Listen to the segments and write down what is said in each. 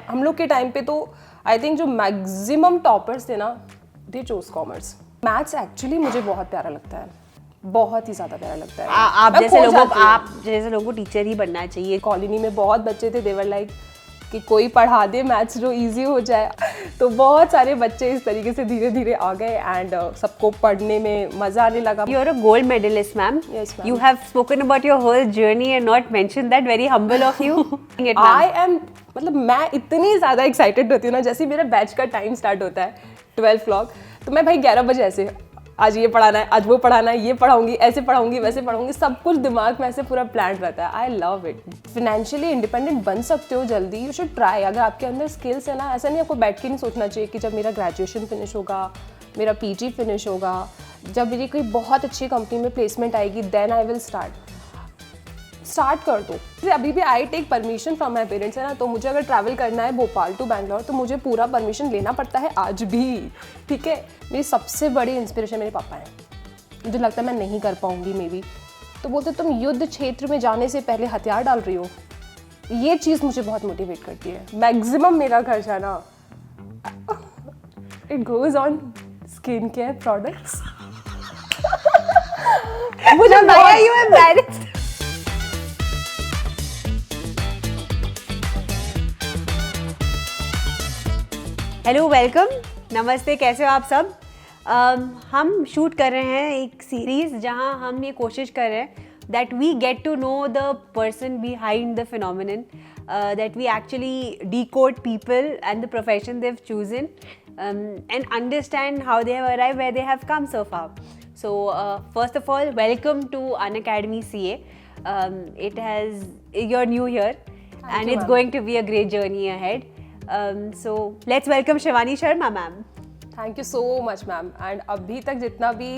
हम लोग के टाइम पे तो आई थिंक जो मैक्सिमम टॉपर्स थे ना, दे चोज कॉमर्स। मैथ्स एक्चुअली मुझे बहुत प्यारा लगता है, बहुत ही ज़्यादा प्यारा लगता है। आप जैसे लोगों को टीचर ही बनना चाहिए। कॉलोनी में बहुत बच्चे थे, देवर लाइक कि कोई पढ़ा दे मैथ्स जो इजी हो जाए। तो बहुत सारे बच्चे इस तरीके से धीरे धीरे आ गए एंड सबको पढ़ने में मजा आने लगा। You are a gold medalist, ma'am. Yes, ma'am. You have spoken about your whole journey and not mentioned that. Very humble of you. I am मतलब मैं इतनी ज़्यादा एक्साइटेड होती हूँ ना, जैसे मेरा बैच का टाइम स्टार्ट होता है 12 o'clock, तो मैं भाई 11 बजे ऐसे आज ये पढ़ाना है, आज वो पढ़ाना है, ये पढ़ाऊंगी, ऐसे पढ़ाऊंगी, वैसे पढ़ाऊंगी, सब कुछ दिमाग में ऐसे पूरा प्लान रहता है। I love it. Financially independent बन सकते हो जल्दी, यू शुड ट्राई। अगर आपके अंदर स्किल्स है ना, ऐसा नहीं आपको बैठ के नहीं सोचना चाहिए कि जब मेरा ग्रेजुएशन फिनिश होगा, मेरा पीजी फिनिश होगा, जब मेरी कोई बहुत अच्छी कंपनी में प्लेसमेंट आएगी, देन आई विल स्टार्ट कर दो। जैसे अभी भी I take permission from my parents है ना, तो मुझे अगर ट्रैवल करना है भोपाल टू बैंगलोर तो मुझे पूरा परमिशन लेना पड़ता है आज भी, ठीक है। मेरी सबसे बड़ी इंस्पिरेशन मेरे पापा हैं। मुझे लगता है मैं नहीं कर पाऊंगी मे बी, तो बोलते तुम युद्ध क्षेत्र में जाने से पहले हथियार डाल रही हो। ये चीज़ मुझे बहुत मोटिवेट करती है। मैक्सिमम मेरा खर्चा ना it goes on skin care products. मुझे हेलो, वेलकम, नमस्ते, कैसे हो आप सब? हम शूट कर रहे हैं एक सीरीज़ जहां हम ये कोशिश कर रहे हैं that we get to know the person behind the phenomenon, that we actually decode people and the profession they've chosen, and understand how they have arrived where they have come so far. So first of all, welcome to Unacademy CA. You're new here. And it's going to be a great journey ahead. So let's welcome Shivani Sharma, ma'am. Thank you so much ma'am. And अभी तक जितना भी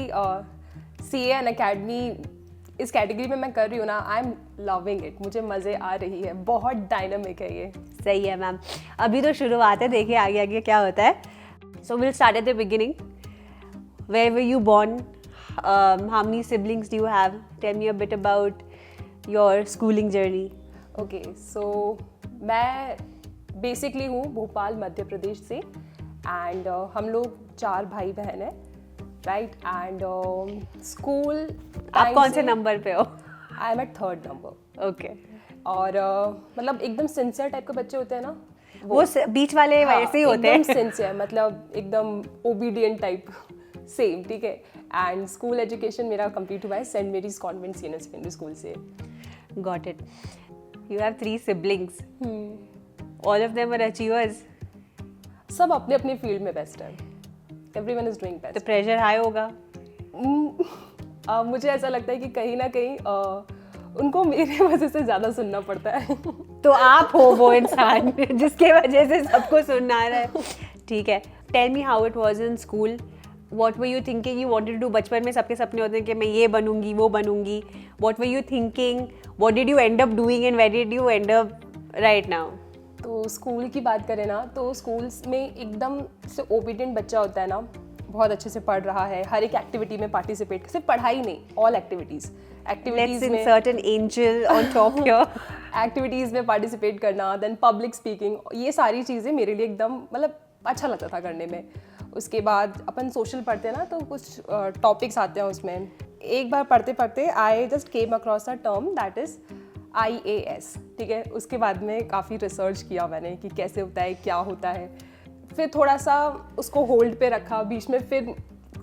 CA Unacademy इस category में मैं कर रही हूँ ना, आई एम लविंग इट। मुझे मज़े आ रही है, बहुत डायनामिक है ये। सही है मैम। अभी तो शुरुआत है, देखिए आगे आगे क्या होता है। So will start at the beginning. Where were you born? How many siblings do you have? Tell me a bit about your schooling journey. Okay, so मैं बेसिकली हूँ भोपाल मध्य प्रदेश से एंड हम लोग 4 भाई बहन हैं, राइट। एंड स्कूल आप कौन से नंबर पे हो? I am at 3rd number. Okay. और मतलब एकदम सिंसियर टाइप के बच्चे होते हैं ना, वो बीच वाले वैसे ही होते हैं। एकदम सिंसियर, मतलब एकदम ओबीडियंट टाइप, सेम, ठीक है। एंड स्कूल एजुकेशन मेरा कंप्लीट हुआ है Saint Mary's convent senior secondary school से। Got it. You have 3 siblings. All of them are achievers. सब अपने अपने फील्ड में बेस्ट है। Everyone is doing best. तो प्रेशर हाई होगा? मुझे ऐसा लगता है कि कहीं ना कहीं उनको मेरे वजह से ज़्यादा सुनना पड़ता है। तो आप हो वो इंसान जिसके वजह से सबको सुनना आ रहा है। ठीक है। Tell me how it was in school. What were you thinking you wanted to do? बचपन में सबके सपने होते हैं कि मैं ये बनूंगी, वो बनूंगी। What were you thinking? What did you end up doing and where did you end up right now? तो स्कूल की बात करें ना, तो स्कूल्स में एकदम से ओबीडियंट बच्चा होता है ना, बहुत अच्छे से पढ़ रहा है, हर एक एक्टिविटी में पार्टिसिपेट, सिर्फ पढ़ाई नहीं, ऑल एक्टिविटीज़ में certain angel on top here. Activities में पार्टिसिपेट करना, देन पब्लिक स्पीकिंग, ये सारी चीज़ें मेरे लिए एकदम मतलब अच्छा लगता था करने में। उसके बाद अपन सोशल पढ़ते हैं ना, तो कुछ टॉपिक्स आते हैं उसमें। एक बार पढ़ते पढ़ते I just came across a term that is IAS, ठीक है। उसके बाद में काफ़ी रिसर्च किया मैंने कि कैसे होता है, क्या होता है। फिर थोड़ा सा उसको होल्ड पे रखा, बीच में फिर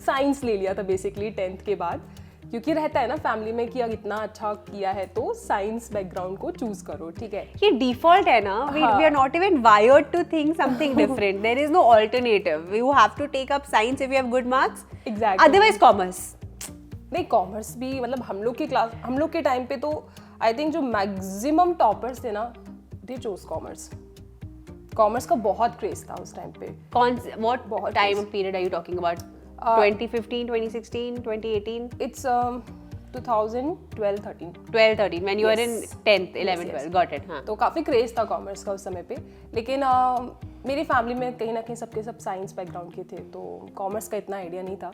साइंस ले लिया था बेसिकली 10th के बाद, क्योंकि रहता है ना फैमिली में कि अगर इतना अच्छा किया है तो साइंस बैकग्राउंड को चूज करो, ठीक है। ये डिफॉल्ट है ना, we are not even wired to think something different. There is no alternative. You have to take up science if you have good marks. Exactly. Otherwise commerce. नहीं, commerce भी मतलब हम लोग के टाइम पे तो आई थिंक जो maximum toppers थे ना, दे चोज कॉमर्स। कॉमर्स का बहुत क्रेज था उस टाइम पे। What time period are you talking about? 2015, 2016, 2018? It's 2012-13. 12-13 when you were in 10th, 11th, 12th. Got it. हाँ. तो काफ़ी क्रेज था कॉमर्स का उस समय पे, लेकिन मेरी फैमिली में कहीं ना कहीं सबके सब साइंस बैकग्राउंड के थे, तो कॉमर्स का इतना आइडिया नहीं था।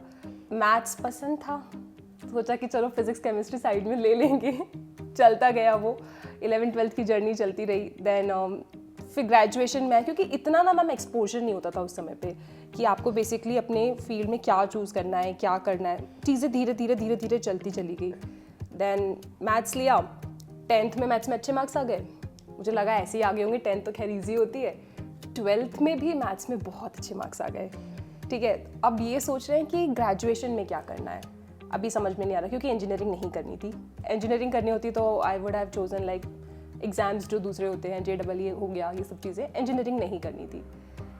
मैथ्स पसंद था, सोचा कि चलो फिजिक्स केमिस्ट्री साइड में ले लेंगे। चलता गया वो, 11th-12th की जर्नी चलती रही। देन फिर ग्रेजुएशन में, क्योंकि इतना ना मैम एक्सपोजर नहीं होता था उस समय पे कि आपको बेसिकली अपने फील्ड में क्या चूज़ करना है, क्या करना है, चीज़ें धीरे धीरे चलती चली गई। देन मैथ्स लिया, 10th में मैथ्स में अच्छे मार्क्स आ गए, मुझे लगा ऐसे ही आगे होंगे, 10th तो खैर ईजी होती है। 12th में भी मैथ्स में बहुत अच्छे मार्क्स आ गए, ठीक है। अब ये सोच रहे हैं कि ग्रेजुएशन में क्या करना है, अभी समझ में नहीं आ रहा, क्योंकि इंजीनियरिंग नहीं करनी थी। इंजीनियरिंग करनी होती तो I would have chosen like exams जो दूसरे होते हैं, JEE हो गया, ये सब चीज़ें, इंजीनियरिंग नहीं करनी थी।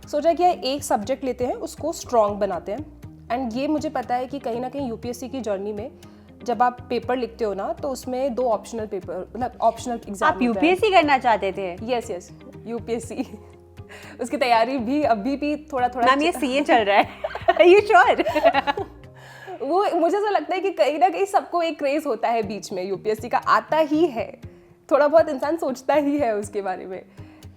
सोचा कि एक सब्जेक्ट लेते हैं, उसको स्ट्रॉन्ग बनाते हैं। एंड ये मुझे पता है कि कहीं ना कहीं UPSC की जर्नी में जब आप पेपर लिखते हो ना, तो उसमें 2 ऑप्शनल पेपर, मतलब ऑप्शनल एग्जाम। आप UPSC करना चाहते थे? यस UPSC उसकी तैयारी भी अभी भी थोड़ा मैम ये CA चल रहा है। Are you sure? वो मुझे ऐसा लगता है कि कहीं ना कहीं सबको एक क्रेज होता है बीच में, UPSC का आता ही है, थोड़ा बहुत इंसान सोचता ही है उसके बारे में।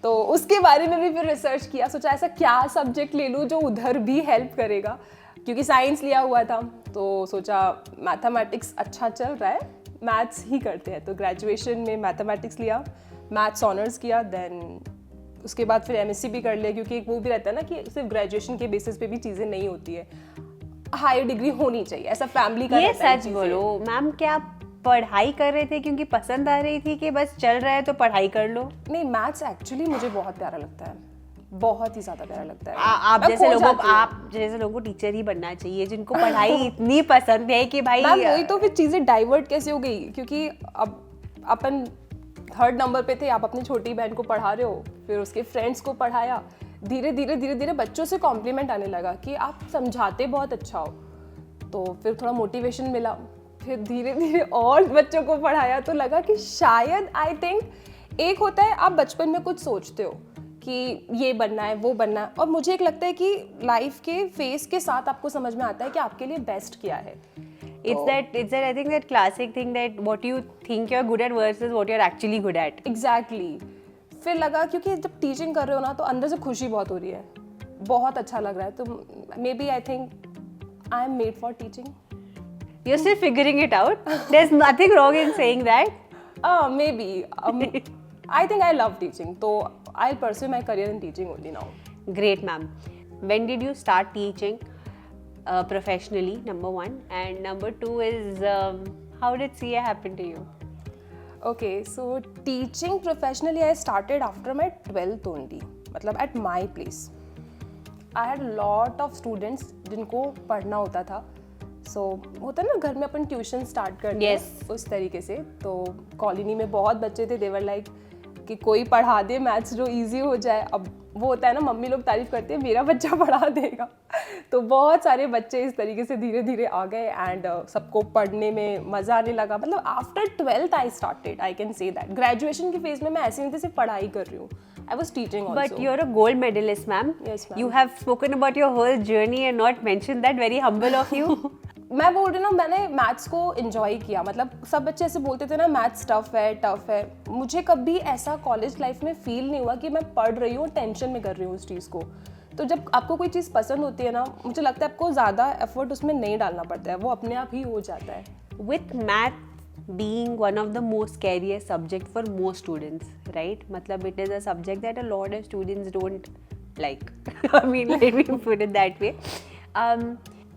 तो उसके बारे में भी फिर रिसर्च किया, सोचा ऐसा क्या सब्जेक्ट ले लूँ जो उधर भी हेल्प करेगा, क्योंकि साइंस लिया हुआ था, तो सोचा मैथमेटिक्स अच्छा चल रहा है, मैथ्स ही करते हैं। तो ग्रेजुएशन में मैथमेटिक्स लिया, मैथ्स ऑनर्स किया, देन उसके बाद फिर MSc भी कर लिया, क्योंकि एक वो भी रहता है ना कि सिर्फ ग्रेजुएशन के बेसिस पे भी चीज़ें नहीं होती है, हायर डिग्री होनी चाहिए, ऐसा फैमिली का ये रहता है सच चीज़ें। बोलो मैम, क्या आप पढ़ाई कर रहे थे क्योंकि पसंद आ रही थी कि बस चल रहा है तो पढ़ाई कर लो? नहीं, मैथ्स एक्चुअली मुझे बहुत प्यारा लगता है, बहुत ही ज़्यादा प्यारा लगता है। आप मैं जैसे खो लोगों जाती हूँ। आप जैसे लोगों को टीचर ही बनना चाहिए, जिनको पढ़ाई इतनी पसंद है कि भाई। मैम वही तो, फिर चीज़ें डाइवर्ट कैसे हो गई, क्योंकि अब अपन 3rd नंबर पे थे, आप अपनी छोटी बहन को पढ़ा रहे हो, फिर उसके फ्रेंड्स को पढ़ाया, धीरे धीरे बच्चों से कॉम्प्लीमेंट आने लगा कि आप समझाते बहुत अच्छा हो, तो फिर थोड़ा मोटिवेशन मिला, फिर धीरे धीरे और बच्चों को पढ़ाया, तो लगा कि शायद आई थिंक एक होता है आप बचपन में कुछ सोचते हो कि ये बनना है, वो बनना है, और मुझे एक लगता है कि लाइफ के फेस के साथ आपको समझ में आता है कि आपके लिए बेस्ट क्या है। It's that I think that classic thing that what you think you're good at versus what you're actually good at. Exactly. फिर लगा क्योंकि जब टीचिंग कर रहे हो ना, तो अंदर से खुशी बहुत हो रही है, बहुत अच्छा लग रहा है, तो maybe I think I am made for teaching. You're still figuring it out. There's nothing wrong in saying that. Maybe. I think I love teaching, so I'll pursue my career in teaching only now. Great, ma'am. When did you start teaching professionally? Number 1, and number 2 is how did CA happen to you? Okay, so teaching professionally I started after my 12th only, मतलब at my place. I had a lot of students जिनको पढ़ना होता था, सो होता है ना घर में अपन ट्यूशन स्टार्ट करते हैं उस तरीके से। तो कॉलोनी में बहुत बच्चे थे, देवर लाइक कि कोई पढ़ा दे मैथ्स जो इजी हो जाए। अब वो होता है ना, मम्मी लोग तारीफ करते हैं मेरा बच्चा पढ़ा देगा, तो बहुत सारे बच्चे इस तरीके से धीरे धीरे आ गए एंड सबको पढ़ने में मज़ा आने लगा। मतलब after 12th I started, I can say that. Graduation की फेज में मैं ऐसे नहीं थे सिर्फ पढ़ाई कर रही हूँ, I was teaching also. But you're a gold medalist, ma'am. Yes, ma'am. You have spoken about your whole journey and not mentioned that. Very humble of you. मैं बोल रही हूँ ना, मैंने मैथ्स को एंजॉय किया। मतलब सब बच्चे ऐसे बोलते थे ना मैथ्स टफ है। मुझे कभी ऐसा कॉलेज लाइफ में फील नहीं हुआ कि मैं पढ़ रही हूँ, टेंशन में कर रही हूँ उस चीज़ को। तो जब आपको कोई चीज़ पसंद होती है ना, मुझे लगता है आपको ज़्यादा एफर्ट उसमें नहीं डालना पड़ता है, वो अपने आप ही हो जाता है। With math being one of the most scariest subject for most students, right? मतलब it is a subject that a lot of students don't like. I mean, let me put it that way.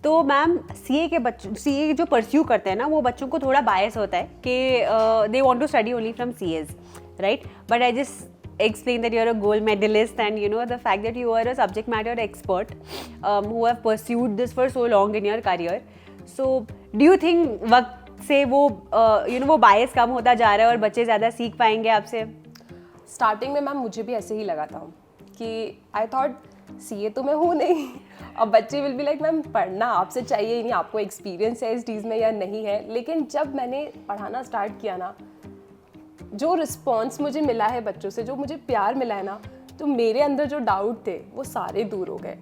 तो ma'am CA के बच्चों, CA जो pursue करते हैं ना, वो बच्चों को थोड़ा बायस होता है कि they want to study only from CAs, right? But I just explained that you're a gold medalist and you know the fact that you are a subject matter expert who have pursued this for so long in your career. So do you think वक्त से वो वो बायस कम होता जा रहा है और बच्चे ज़्यादा सीख पाएंगे आपसे? स्टार्टिंग में मैम मुझे भी ऐसे ही लगा था कि आई थॉट CA तो मैं हूँ नहीं, और बच्चे विल बी लाइक मैम पढ़ना आपसे चाहिए ही नहीं, आपको एक्सपीरियंस है इस चीज़ में या नहीं है। लेकिन जब मैंने पढ़ाना स्टार्ट किया ना, जो रिस्पॉन्स मुझे मिला है बच्चों से, जो मुझे प्यार मिला है ना, तो मेरे अंदर जो डाउट थे वो सारे दूर हो गए।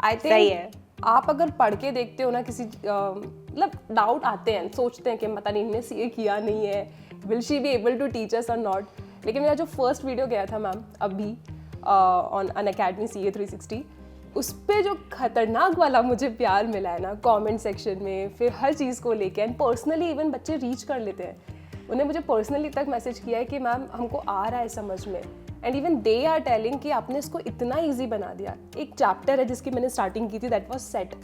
आई थिंक आप अगर पढ़ के देखते हो ना किसी मतलब डाउट आते हैं, सोचते हैं कि पता नहीं इन्हें CA किया नहीं है, will she be able to teach us और नॉट। लेकिन मेरा जो फर्स्ट वीडियो गया था मैम अभी ऑन अनअकैडमी CA 360, उस पर जो खतरनाक वाला मुझे प्यार मिला है ना कमेंट सेक्शन में, फिर हर चीज़ को लेके एंड पर्सनली इवन बच्चे रीच कर लेते हैं। उन्हें मुझे पर्सनली तक मैसेज किया है कि मैम हमको आ रहा है समझ में, and even they are telling कि आपने इसको इतना ईजी बना दिया। एक चैप्टर है जिसकी मैंने स्टार्टिंग की थी, दैट वाज सेट।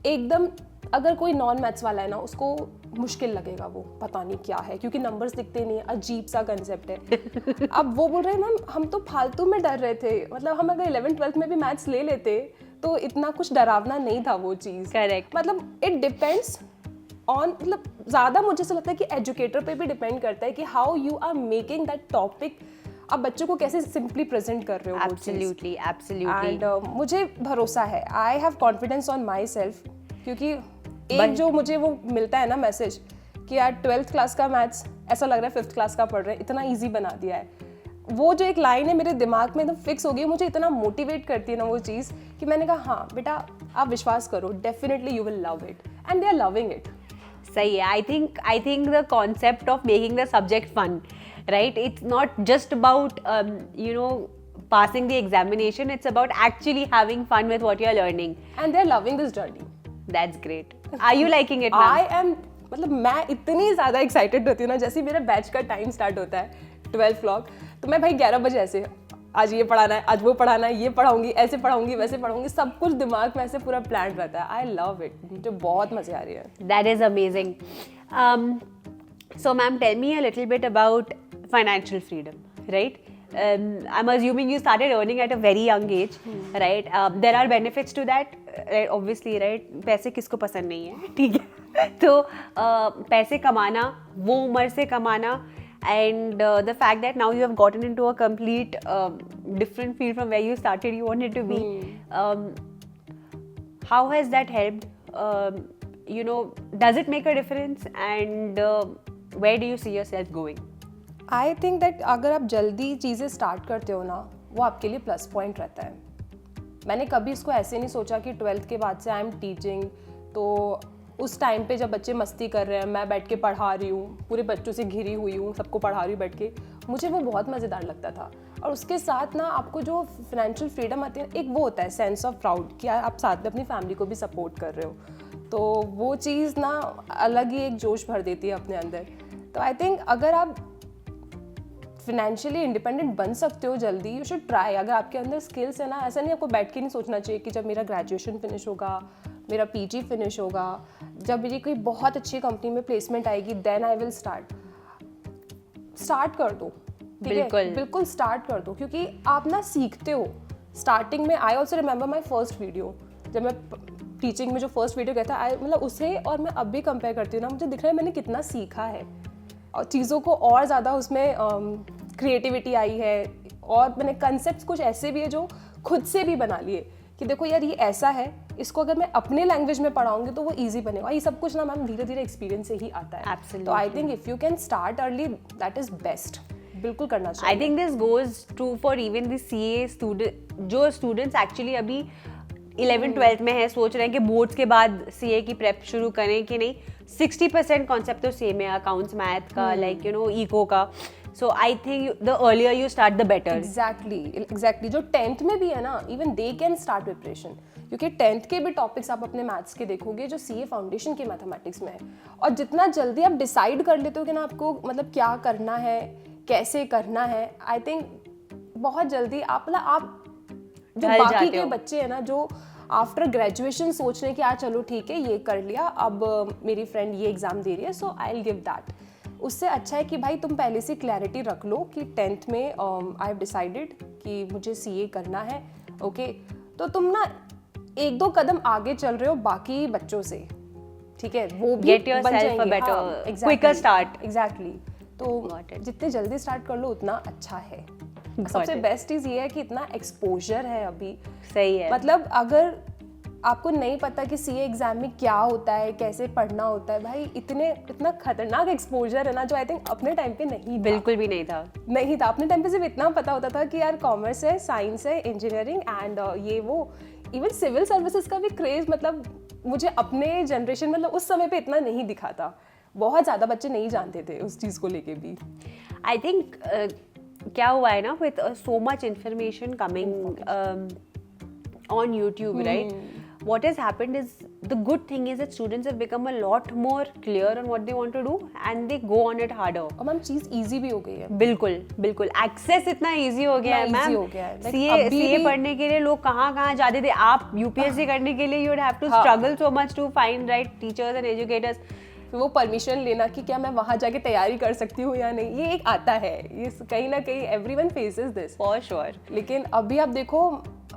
एकदम अगर कोई नॉन मैथ्स वाला है ना, उसको मुश्किल लगेगा, वो पता नहीं क्या है, क्योंकि नंबर्स दिखते नहीं है, अजीब सा कंसेप्ट है। अब वो बोल रहे हैं मैम हम तो फालतू में डर रहे थे, मतलब हम अगर 11th-12th में भी मैथ्स ले लेते तो इतना कुछ डरावना नहीं था वो चीज़। करेक्ट। मतलब इट डिपेंड्स ऑन, मतलब ज़्यादा मुझे ऐसा लगता है कि एजुकेटर पे भी डिपेंड करता है कि how you are making that topic, आप बच्चों को कैसे सिंपली प्रेजेंट कर रहे हो। Absolutely absolutely. एंड मुझे भरोसा है, I have confidence on my self, क्योंकि एक जो मुझे वो मिलता है ना मैसेज कि यार 12th क्लास का मैथ्स ऐसा लग रहा है 5th क्लास का पढ़ रहे हैं, इतना ईजी बना दिया है। वो जो एक लाइन है मेरे दिमाग में एकदम फिक्स हो गई, मुझे इतना मोटिवेट करती है ना वो चीज़ कि मैंने कहा हाँ बेटा आप विश्वास करो, definitely you will love it, and they are loving it. सही है। I think the concept of making the subject fun, right, it's not just about passing the examination, it's about actually having fun with what you're learning, and they're loving this journey. That's great. Are you liking it, ma'am? I am, मतलब मैं इतनी ज़्यादा excited होती हूँ ना, जैसे मेरा batch का टाइम स्टार्ट होता है 12 o'clock, तो मैं भाई 11 बजे ऐसे आज ये पढ़ाना है, आज वो पढ़ाना है, ये पढ़ाऊंगी, ऐसे पढ़ाऊंगी, वैसे पढ़ाऊंगी, सब कुछ दिमाग में ऐसे पूरा प्लान रहता है। आई लव इट, मुझे बहुत मजे आ रही है। That is amazing. So ma'am, tell me a little bit about financial freedom, right? I'm assuming you started earning at a very young age, right? There are benefits to that, right? Obviously, right? पैसे किसको पसंद नहीं है, ठीक है? तो पैसे कमाना, वो उम्र से कमाना, and the fact that now you have gotten into a complete different field from where you started, you wanted to be. How has that helped? Does it make a difference? And where do you see yourself going? I think that अगर आप जल्दी चीज़ें start करते हो ना, वो आपके लिए प्लस पॉइंट रहता है। मैंने कभी इसको ऐसे नहीं सोचा कि 12th के बाद से आई एम टीचिंग, तो उस टाइम पे जब बच्चे मस्ती कर रहे हैं, मैं बैठ के पढ़ा रही हूँ, पूरे बच्चों से घिरी हुई हूँ, सबको पढ़ा रही हूँ बैठ के, मुझे वो बहुत मज़ेदार लगता था। और उसके साथ ना आपको जो फाइनेंशियल फ्रीडम आती है, एक वो होता है सेंस ऑफ प्राउड कि आप साथ में अपनी फैमिली को भी सपोर्ट कर रहे हो, तो वो चीज़ ना अलग ही एक जोश भर देती है अपने अंदर। तो आई थिंक अगर आप फाइनेंशियली इंडिपेंडेंट बन सकते हो जल्दी, यू शुड ट्राई। अगर आपके अंदर स्किल्स है ना, ऐसा नहीं आपको बैठ के नहीं सोचना चाहिए कि जब मेरा ग्रेजुएशन फिनिश होगा, मेरा पीजी फिनिश होगा, जब मेरी कोई बहुत अच्छी कंपनी में प्लेसमेंट आएगी, देन आई विल स्टार्ट कर दो। बिल्कुल स्टार्ट कर दो, क्योंकि आप ना सीखते हो स्टार्टिंग में। I also remember my first video, जब मैं टीचिंग में जो फर्स्ट वीडियो कहता है, मतलब उसे और मैं अब भी कंपेयर करती हूँ ना, मुझे दिख रहा है मैंने कितना सीखा है, और चीज़ों को और ज़्यादा उसमें क्रिएटिविटी आई है, और मैंने कंसेप्ट्स कुछ ऐसे भी है जो खुद से भी बना लिए कि देखो यार ये ऐसा है, इसको अगर मैं अपने लैंग्वेज में पढ़ाऊंगी तो वो इजी बनेगा। ये सब कुछ ना मैम धीरे धीरे एक्सपीरियंस से ही आता है। Absolutely. तो I think if you can start early, that is best, बिल्कुल करना चाहिए। I think this goes true for even the CA student, जो स्टूडेंट्स एक्चुअली अभी 11th-12th में है, सोच रहे हैं कि बोर्ड्स के बाद सीए की प्रेप शुरू करें कि नहीं। 60% कॉन्सेप्ट तो सेम है, अकाउंट्स, मैथ का, लाइक इको का। So I think the earlier you start the better. Exactly जो 10th में भी है ना, even they can start preparation, क्योंकि 10th के भी टॉपिक्स आप अपने मैथ्स के देखोगे जो सीए फाउंडेशन के मैथमेटिक्स में है, और जितना जल्दी आप डिसाइड कर लेते हो कि ना आपको मतलब क्या करना है, कैसे करना है, आई थिंक बहुत जल्दी आप जो बाकी के बच्चे हैं ना, जो आफ्टर ग्रेजुएशन सोच रहे हैं कि यार चलो ठीक है ये कर लिया, अब मेरी फ्रेंड ये एग्ज़ाम दे रही है, सो आई विल गिव दैट, उससे अच्छा है कि भाई तुम पहले से क्लैरिटी रख लो कि 10th में आई हैव डिसाइडेड कि मुझे सीए करना है, ओके, तो तुम ना 1-2 कदम आगे चल रहे हो बाकी बच्चों से, ठीक है, वो भी get yourself a better quicker start. Exactly, तो जितने जल्दी स्टार्ट कर लो उतना अच्छा है। सबसे बेस्ट चीज़ ये है कि इतना एक्सपोजर है अभी। सही है, मतलब अगर आपको नहीं पता कि सीए एग्जाम में क्या होता है, कैसे पढ़ना होता है, भाई इतना खतरनाक एक्सपोजर है ना, जो आई थिंक अपने टाइम पे नहीं, बिल्कुल भी नहीं था। अपने टाइम पे सिर्फ इतना पता होता था कि यार कॉमर्स है, साइंस है, इंजीनियरिंग एंड ये वो, इवन सिविल सर्विसेज का भी क्रेज, मतलब मुझे अपने जनरेशन मतलब उस समय पे इतना नहीं दिखा था, बहुत ज़्यादा बच्चे नहीं जानते थे उस चीज़ को लेके भी। आई थिंक क्या हुआ है ना, with so much information coming on YouTube, right, what has happened is, the good thing is that students have become a lot more clear on what they want to do and they go on it harder. और ma'am चीज़ easy भी हो गई है. बिल्कुल बिल्कुल, access इतना easy हो गया है मैम. सीए पढ़ने के लिए लोग कहाँ जाते थे. आप यूपीएससी करने के लिए you would have to struggle so much to find right teachers and educators. वो परमिशन लेना कि क्या मैं वहाँ जाके तैयारी कर सकती हूँ या नहीं, ये एक आता है. ये कहीं ना कहीं everyone faces this for sure. लेकिन अभी आप देखो,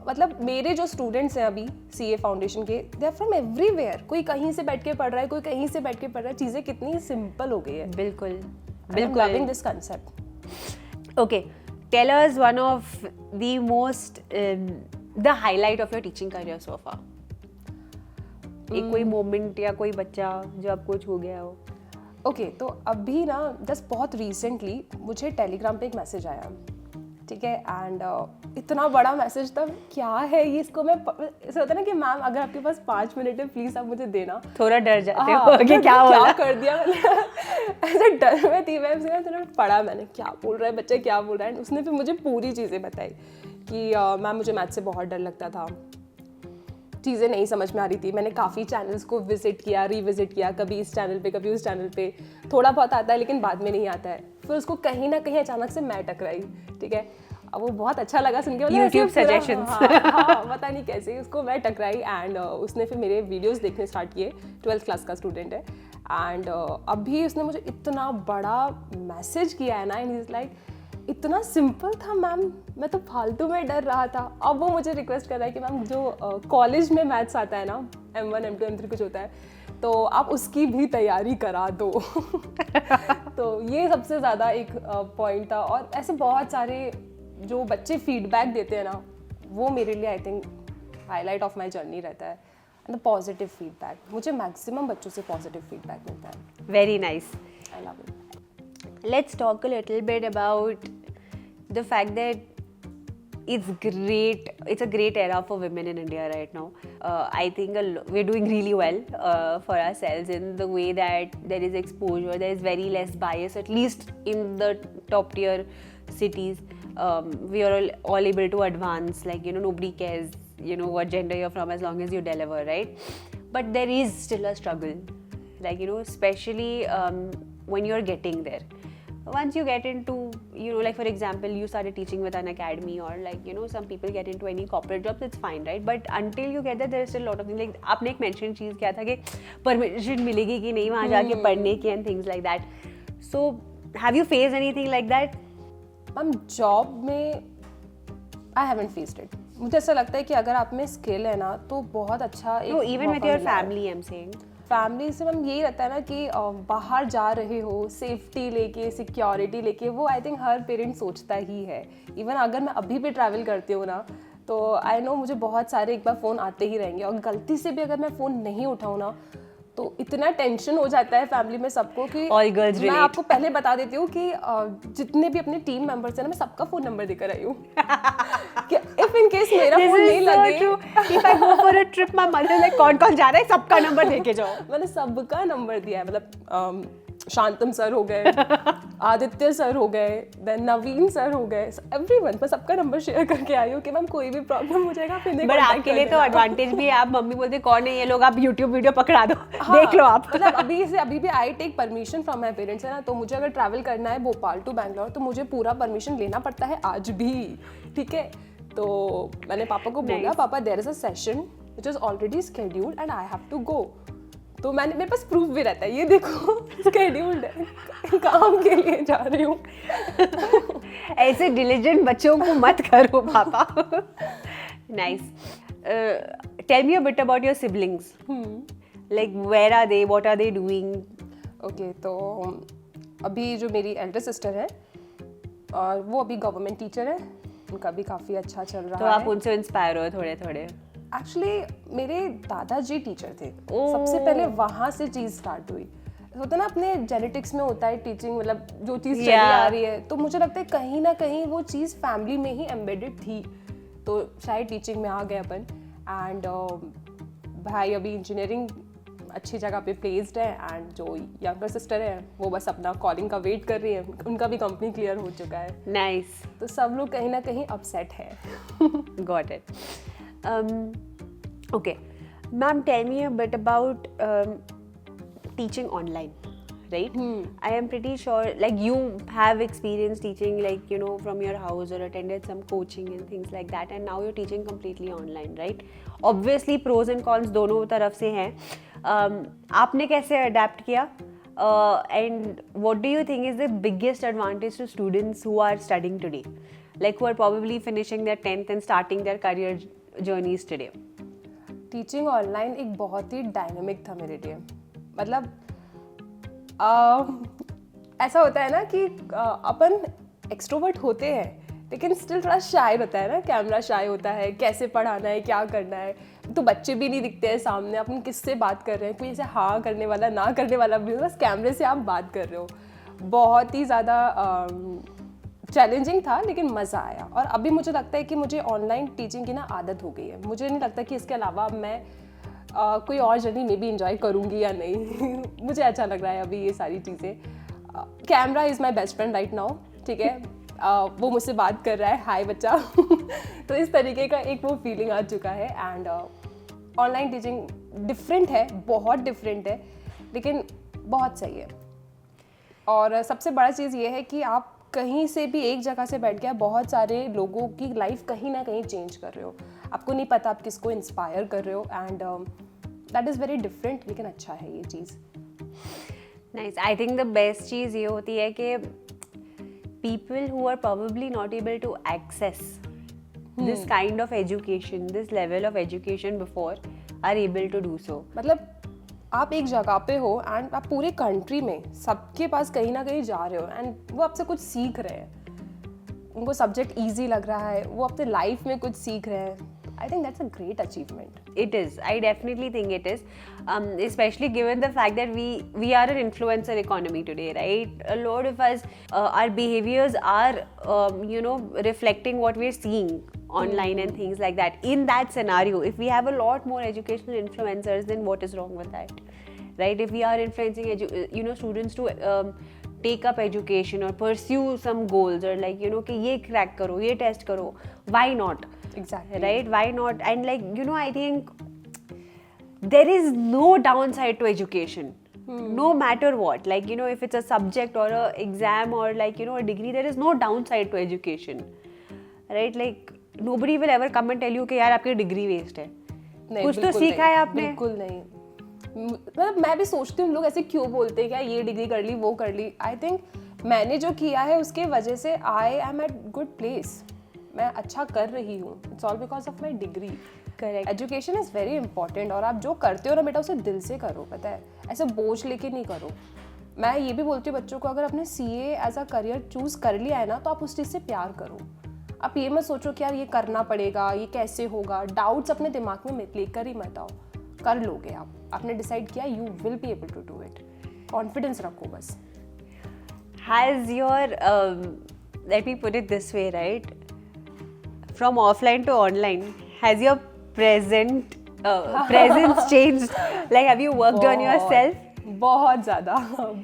मतलब मेरे जो स्टूडेंट्स हैं अभी सीए फाउंडेशन के, दे आर फ्रॉम एवरीवेयर. कोई कहीं से बैठ के पढ़ रहा है, कोई कहीं से बैठ के पढ़ रहा है. चीज़ें कितनी सिंपल हो गई है. बिल्कुल बिल्कुल. Loving this concept. Okay, tell us one of the most the highlight of your teaching career so far. एक कोई मोमेंट या कोई बच्चा जो आपको छू गया हो. ओके, तो अभी ना जस्ट बहुत रिसेंटली मुझे टेलीग्राम पे एक मैसेज आया, ठीक है. एंड इतना बड़ा मैसेज था, क्या है ये, इसको मैं ऐसा होता है ना कि मैम अगर आपके पास 5 मिनट है प्लीज़ आप मुझे देना. थोड़ा डर जाते हो कि क्या कर दिया. ऐसे डर में थी मैं. थोड़ा पढ़ा मैंने, क्या बोल रहा है बच्चा, क्या बोल रहा है. उसने फिर मुझे पूरी चीज़ें बताई कि मैम मुझे मैथ से बहुत डर लगता था, चीज़ें नहीं समझ में आ रही थी. मैंने काफ़ी चैनल्स को विजिट किया, रिविजिट किया, कभी इस चैनल पे कभी उस चैनल पे. थोड़ा बहुत आता है लेकिन बाद में नहीं आता है. फिर उसको कहीं ना कहीं अचानक से मैं टकराई, ठीक है. अब वो बहुत अच्छा लगा सुन के, YouTube सजेशंस. हाँ, पता नहीं कैसे उसको मैं टकराई. एंड उसने फिर मेरे वीडियोस देखने स्टार्ट किए. 12th क्लास का स्टूडेंट है. एंड अभी उसने मुझे इतना बड़ा मैसेज किया है ना, एंड इज लाइक इतना सिंपल था मैम, मैं तो फालतू में डर रहा था. अब वो मुझे रिक्वेस्ट कर रहा है कि मैम जो कॉलेज में मैथ्स आता है ना, M1 M2 M3 कुछ होता है, तो आप उसकी भी तैयारी करा दो. तो ये सबसे ज़्यादा एक पॉइंट था. और ऐसे बहुत सारे जो बच्चे फीडबैक देते हैं ना, वो मेरे लिए I think highlight of my journey रहता है. एंड पॉजिटिव फीडबैक, मुझे मैक्सिमम बच्चों से पॉजिटिव फीडबैक मिलता है. Very nice. I love it. Let's talk a little bit about the fact that it's a great era for women in India right now. I think we're doing really well for ourselves in the way that there is exposure, there is very less bias, at least in the top tier cities. We are all able to advance, like, you know, nobody cares, you know, what gender you're from as long as you deliver, right? But there is still a struggle, like, you know, especially when you're getting there. Once you get into, you know, like for example, you started teaching with an academy, or like, you know, some people get into any corporate jobs, it's fine, right? But until you get there, there's still a lot of things. Like आपने एक mention चीज़ किया था कि permission मिलेगी कि नहीं वहाँ जाके पढ़ने की, and things like that. So have you faced anything like that? Ma'am job में I haven't faced it. मुझे ऐसा लगता है कि अगर आप में स्किल है ना, तो बहुत अच्छा एक No, even with your family, I'm saying. Family से मैम यही रहता है ना कि बाहर जा रहे हो सेफ्टी लेके, सिक्योरिटी लेके, वो आई थिंक हर पेरेंट सोचता ही है. इवन अगर मैं अभी भी ट्रैवल करती हूँ ना, तो आई नो मुझे बहुत सारे एक बार फ़ोन आते ही रहेंगे. और गलती से भी अगर मैं फ़ोन नहीं उठाऊँ ना, तो इतना टेंशन हो जाता है फैमिली में सबको कि मैं आपको पहले बता देती हूँ कि जितने भी अपने टीम मेंबर्स हैं ना, मैं सबका फ़ोन नंबर देकर आई हूँ कि इफ इन केस मेरा फोन नहीं लगे, if I go for a trip, my mother like कौन जा रहा है सबका नंबर देके जाओ. मैंने सबका नंबर दिया है. मतलब शांतम सर हो गए, आदित्य सर हो गए, देन नवीन सर हो गए, एवरीवन. मैं सबका नंबर शेयर करके आई हूँ कि मैम कोई भी प्रॉब्लम हो जाएगा फिर. बट आपके लिए तो एडवांटेज भी है, आप मम्मी बोलते कौन है ये लोग, आप यूट्यूब वीडियो पकड़ा दो. हाँ, देख लो आप. मतलब अभी भी I take permission from my parents है ना, तो मुझे अगर ट्रैवल करना है भोपाल टू बैंगलोर, तो मुझे पूरा परमिशन लेना पड़ता है आज भी, ठीक है. तो मैंने पापा को बोला, पापा there is a session which is already scheduled and I have to go. तो मेरे पास प्रूफ भी रहता है, ये देखो शेड्यूल्ड है, काम के लिए जा रही हूँ. ऐसे डिलीजेंट बच्चों को मत करो पापा. Nice. Tell me a bit about your siblings. Like where are they, what are they doing? Okay, तो अभी जो मेरी एल्डर सिस्टर है, और वो अभी गवर्नमेंट टीचर है, उनका भी काफ़ी अच्छा चल रहा है. तो आप उनसे इंस्पायर हो थोड़े थोड़े? एक्चुअली मेरे दादाजी टीचर थे, सबसे पहले वहाँ से चीज़ स्टार्ट हुई. होता है ना अपने जेनेटिक्स में होता है टीचिंग, मतलब जो चीज़ चली आ रही है, तो मुझे लगता है कहीं ना कहीं वो चीज़ फैमिली में ही एम्बेडेड थी, तो शायद टीचिंग में आ गए अपन. एंड भाई अभी इंजीनियरिंग अच्छी जगह पे प्लेस्ड है, एंड जो यंगर सिस्टर है वो बस अपना कॉलिंग का वेट कर रही है, उनका भी कंपनी क्लियर हो चुका है. नाइस. तो सब लोग कहीं ना कहीं अपसेट है. Got it. Okay, Ma'am, tell me a bit about teaching online, right? I am pretty sure, like, you have experience teaching, like, you know, from your house or attended some coaching and things like that, and now you're teaching completely online, right? Obviously, pros and cons दोनों तरफ से हैं. आपने कैसे adapt किया? And what do you think is the biggest advantage to students who are studying today? Like, who are probably finishing their 10th and starting their career journeys today? Teaching online एक बहुत ही dynamic था मेरे लिए. मतलब ऐसा होता है ना कि अपन एक्सट्रोवर्ट होते हैं लेकिन स्टिल थोड़ा शाय होता है ना, कैमरा शाय होता है, कैसे पढ़ाना है, क्या करना है. तो बच्चे भी नहीं दिखते हैं सामने, अपन किससे बात कर रहे हैं, कोई ऐसे हाँ करने वाला ना करने वाला भी, बस कैमरे से आप बात कर रहे हो. बहुत ही ज़्यादा चैलेंजिंग था लेकिन मज़ा आया. और अभी मुझे लगता है कि मुझे ऑनलाइन टीचिंग की ना आदत हो गई है. मुझे नहीं लगता कि इसके अलावा मैं कोई और जर्नी में भी इंजॉय करूँगी या नहीं. मुझे अच्छा लग रहा है अभी ये सारी चीज़ें. Camera is my best friend right now, ठीक है. वो मुझसे बात कर रहा है, हाय बच्चा. तो इस तरीके का एक वो फीलिंग आ चुका है. एंड ऑनलाइन टीचिंग डिफरेंट है, बहुत डिफरेंट है, लेकिन बहुत सही है. और सबसे बड़ा चीज़ ये है कि आप कहीं से भी एक जगह से बैठ के आप बहुत सारे लोगों की लाइफ कहीं ना कहीं चेंज कर रहे हो. आपको नहीं पता आप किसको इंस्पायर कर रहे हो. And that is very different, लेकिन अच्छा है ये चीज़. Nice. I think the best चीज़ ये होती है कि people who are probably not able to access this kind of education, this level of education before, are able to do so. मतलब आप एक जगह पे हो एंड आप पूरे कंट्री में सबके पास कहीं ना कहीं जा रहे हो एंड वो आपसे कुछ सीख रहे हैं. उनको सब्जेक्ट इजी लग रहा है, वो अपने लाइफ में कुछ सीख रहे हैं. I think that's a great achievement. It is. I definitely think it is, especially given the fact that we are an influencer economy today, right? A lot of us, our behaviors are, reflecting what we're seeing online and things like that. In that scenario, if we have a lot more educational influencers, then what is wrong with that, right? If we are influencing, students to take up education or pursue some goals, or like, कि ये crack करो, ये test करो, why not? Exactly. Right? Why not? And like, I think there is no downside to education. No matter what. Like, if it's a subject or a exam or like, a degree, there is no downside to education. Right? Like, nobody will ever come and tell you कि यार आपकी degree waste है. कुछ तो सीखा है आपने? बिल्कुल नहीं. मतलब मैं भी सोचती हूँ लोग ऐसे क्यों बोलते हैं, क्या ये डिग्री कर ली, वो कर ली. आई थिंक मैंने जो किया है उसके वजह से I am at good place. मैं अच्छा कर रही हूँ. It's all because of my degree. Correct. Education is very important. और आप जो करते हो ना बेटा, उसे दिल से करो. पता है, ऐसे बोझ लेके नहीं करो. मैं ये भी बोलती हूँ बच्चों को, अगर आपने CA as a career choose कर लिया है ना, तो आप उस चीज़ से प्यार करो. आप ये मत सोचो कि यार ये करना पड़ेगा, ये कैसे होगा. डाउट्स अपने दिमाग में लेकर ही मत आओ. कर लोगे आप. आपने डिसाइड किया, you will be able to do it. Confidence रखो बस. Has your, let me put it this way, right? From offline to online, has your presence changed? Like, have you worked on yourself? बहुत ज़्यादा,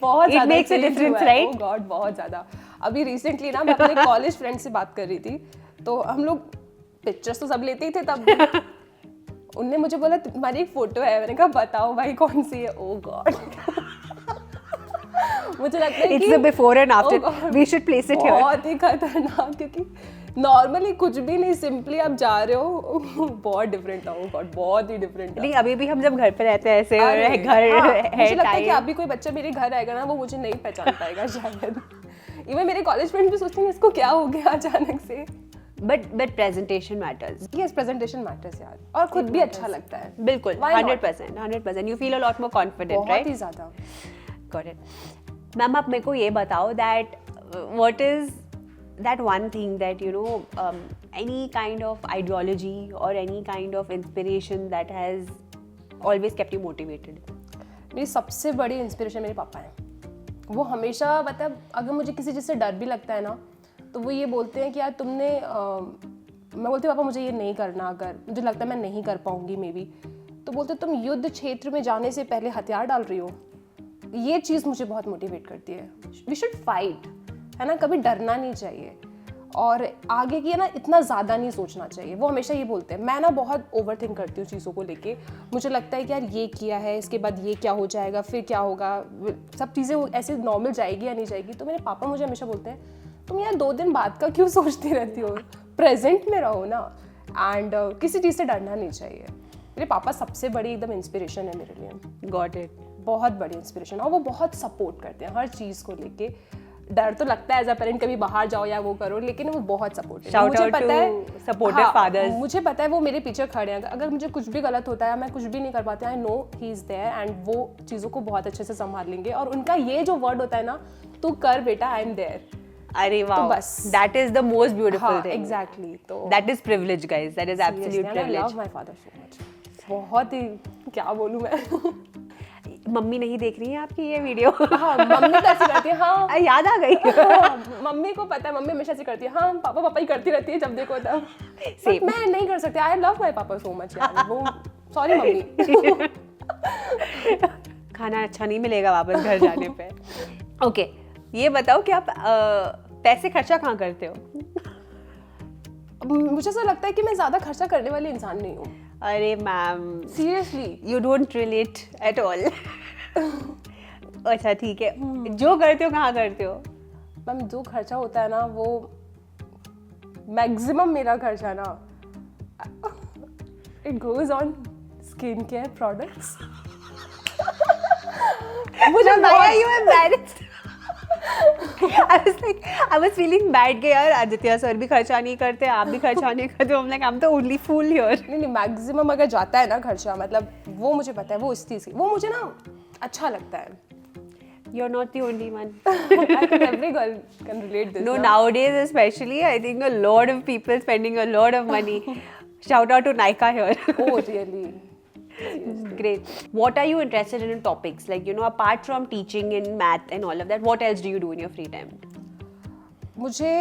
बहुत ज़्यादा. It makes a difference, right? Oh God, बहुत ज़्यादा. अभी recently ना मैं अपने कॉलेज फ्रेंड से बात कर रही थी, तो हम लोग पिक्चर्स तो सब लेते ही थे तब भी. उनने मुझे बोला तुम्हारी एक फोटो है. मैंने कहा बताओ भाई कौन सी है. ओ गॉड. मुझे लगता है It's the before and after. We should place it here. बहुत ही खतरनाक, क्योंकि नॉर्मली कुछ भी नहीं, सिंपली आप जा रहे हो. बहुत डिफरेंट था. ओ गॉड, बहुत ही डिफरेंट. नहीं, अभी भी हम जब घर पे रहते हैं ऐसे घर है. मुझे लगता है कि अभी कोई बच्चा मेरे घर आएगा ना, वो मुझे नहीं पहचान पाएगा शायद. इवन मेरे कॉलेज फ्रेंड्स भी सोचते हैं इसको क्या हो गया अचानक से. But presentation matters. Yes, presentation matters यार. और खुद भी अच्छा लगता है. बिल्कुल. 100%. You feel a lot more confident, right? बहुत ही ज़्यादा. Got it. मैम, आप मेरे को ये बताओ that what is that one thing that any kind of ideology or any kind of inspiration that has always kept you motivated? मेरी सबसे बड़ी इंस्पिरेशन मेरे पापा हैं. वो हमेशा, मतलब अगर मुझे किसी चीज़ से डर भी लगता है ना, तो वो ये बोलते हैं कि यार तुमने मैं बोलती हूँ पापा मुझे ये नहीं करना, अगर मुझे लगता है मैं नहीं कर पाऊँगी मे बी, तो बोलते तुम युद्ध क्षेत्र में जाने से पहले हथियार डाल रही हो. ये चीज़ मुझे बहुत मोटिवेट करती है. वी शुड फाइट, है ना. कभी डरना नहीं चाहिए. और आगे की है ना इतना ज़्यादा नहीं सोचना चाहिए। वो हमेशा ये बोलते हैं, मैं ना बहुत ओवर थिंक करती हूँ चीज़ों को लेके। मुझे लगता है कि यार ये किया है, इसके बाद ये क्या हो जाएगा, फिर क्या होगा, सब चीज़ें ऐसे नॉर्मल जाएगी या नहीं जाएगी। तो मेरे पापा मुझे हमेशा बोलते हैं तुम यार 2 दिन बाद का क्यों सोचती रहती हो, प्रेजेंट में रहो ना। एंड किसी चीज़ से डरना नहीं चाहिए। मेरे पापा सबसे बड़ी एकदम इंस्पिरेशन है मेरे लिए। Got it. बहुत बड़ी इंस्पिरेशन, और वो बहुत सपोर्ट करते हैं हर चीज़ को लेके। डर तो लगता है एज अ पेरेंट, कभी बाहर जाओ या वो करो, लेकिन वो बहुत सपोर्टिव है। मुझे पता है सपोर्टिव फादर्स। मुझे पता है वो मेरे पीछे खड़े हैं। अगर मुझे कुछ भी गलत होता है, मैं कुछ भी नहीं कर पाती, I know he is there and वो चीज़ों को बहुत अच्छे से संभाल लेंगे। और उनका ये जो वर्ड होता है ना, तू कर बेटा, आई एम देयर। अरे वाह, तो बस that is the most beautiful thing. Exactly. तो that is privilege guys, that is absolute I privilege. Love my father so much. बहुत ही, क्या बोलूं मैं। मम्मी नहीं देख रही है आपकी ये वीडियो? हाँ, मम्मी तो ऐसी करती है। हाँ, याद आ गई। हाँ, मम्मी को पता है, मम्मी हमेशा ऐसी करती है। हाँ, पापा पापा ही करती रहती है जब देखो तब। But मैं नहीं कर सकती। आई लव माय पापा सो मच यार। वो सॉरी मम्मी। खाना अच्छा नहीं मिलेगा वापस घर जाने पे। ओके, ये बताओ कि आप पैसे खर्चा कहाँ करते हो? मुझे ऐसा लगता है कि मैं ज्यादा खर्चा करने वाली इंसान नहीं हूँ। अरे ma'am, seriously, you don't relate at all. अच्छा ठीक है, जो करते हो कहाँ करते हो? मैम जो खर्चा होता है ना, वो मैक्सिमम मेरा खर्चा ना, it goes on skin care products. मुझे why are you embarrassed? I was feeling bad कि यार आदित्य सर भी खर्चा नहीं करते, आप भी खर्चा नहीं करते। I'm like I'm the only fool here. नहीं, मैक्सिमम अगर जाता है ना खर्चा, मतलब वो मुझे पता है, वो इस चीज़ की, वो मुझे ना अच्छा लगता है। You're not the only one. I think every girl can relate this. No, nowadays especially, I think a lot of people spending a lot of money. Shout out to Nykaa here. Oh, really? Great. What are you interested in topics? Like, you know, apart from teaching in math and all of that, what else do you do in your free time? मुझे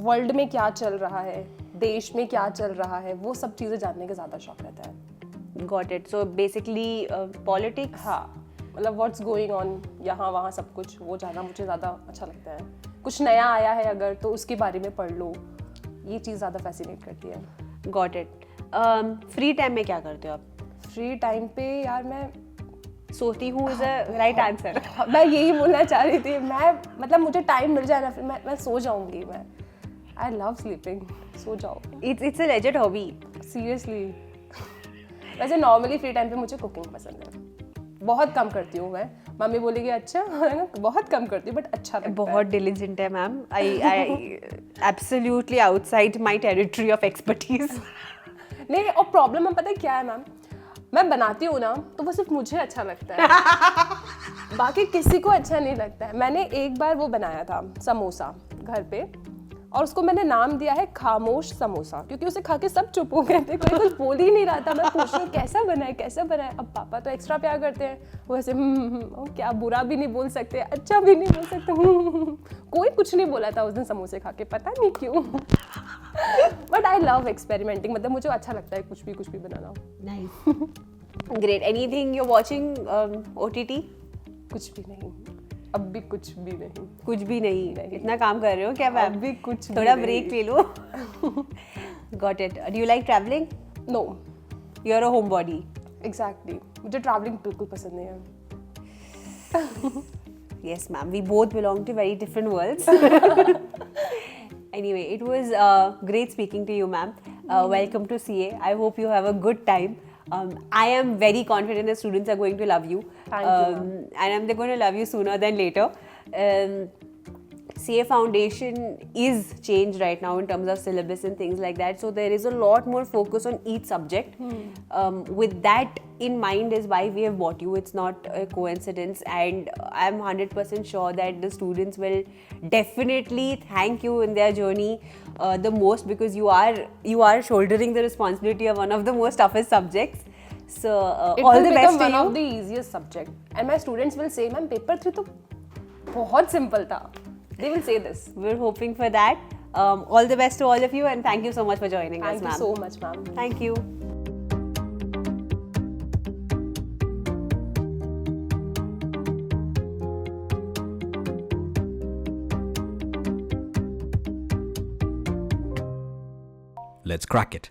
world में क्या चल रहा है, देश में क्या चल रहा है, वो सब चीज़ें जानने का ज़्यादा शौक रहता है। Got it. So basically, politics. हाँ, मतलब व्हाट्स गोइंग ऑन यहाँ वहाँ सब कुछ, वो जानना मुझे ज़्यादा अच्छा लगता है। कुछ नया आया है अगर, तो उसके बारे में पढ़ लो, ये चीज़ ज़्यादा फैसिनेट करती है। Got it. फ्री टाइम में क्या करते हो आप? फ्री टाइम पे यार मैं सोती हूँ इज अ राइट आंसर। मैं यही बोलना चाह रही थी। मैं मतलब मुझे टाइम मिल जाए ना, फिर मैं सो जाऊंगी। मैं आई लव स्लीपिंग। सो जाओ। It's a legend hobby. Seriously. वैसे नॉर्मली फ्री टाइम पे मुझे कुकिंग पसंद है। बहुत कम करती हूँ मैं। मम्मी बोलेगी अच्छा है ना, बहुत कम करती हूँ बट अच्छा लगता है। बहुत डिलीजेंट है ma'am. I absolutely outside my territory of expertise. नहीं, और प्रॉब्लम है पता है क्या है मैम, मैं बनाती हूँ ना तो वो सिर्फ मुझे अच्छा लगता है, बाकी किसी को अच्छा नहीं लगता है। मैंने एक बार वो बनाया था समोसा घर पे, और उसको मैंने नाम दिया है खामोश समोसा, क्योंकि उसे खा के सब चुप हो गए थे, कोई कुछ बोल ही नहीं रहा था। मैं पूछ रही हूँ कैसा बना है कैसा बना है। अब पापा तो एक्स्ट्रा प्यार करते हैं, वो ऐसे क्या बुरा भी नहीं बोल सकते, अच्छा भी नहीं बोल सकते। कोई कुछ नहीं बोला था उस दिन समोसे खा के, पता नहीं क्यों। बट आई लव एक्सपेरिमेंटिंग, मतलब मुझे अच्छा लगता है कुछ भी बनाना। Nice. Great. Anything you are watching OTT? कुछ भी नहीं, अब भी कुछ भी नहीं। कुछ भी नहीं। इतना काम कर रहे हो क्या मैम? अभी कुछ भी थोड़ा नहीं। ब्रेक ले लो। Got it. Do you like travelling? No. You are a homebody. Exactly, मुझे ट्रैवलिंग बिल्कुल पसंद नहीं है। Yes, ma'am. We both belong to very different worlds. Anyway, it was great speaking to you, ma'am. Welcome to CA. I hope you have a good time. I am very confident the students are going to love you. Thank you, And they're going to love you sooner than later. CA Foundation is changed right now in terms of syllabus and things like that. So there is a lot more focus on each subject. With that in mind is why we have bought you. It's not a coincidence, and I'm 100% sure that the students will definitely thank you in their journey the most, because you are shouldering the responsibility of one of the most toughest subjects. So all the best to one you. of the easiest subject, and my students will say, "ma'am paper 3 तो बहुत simple था." They will say this. We're hoping for that. All the best to all of you, and thank you so much for joining us, Thank you ma'am. so much, ma'am. Thank you. Let's crack it.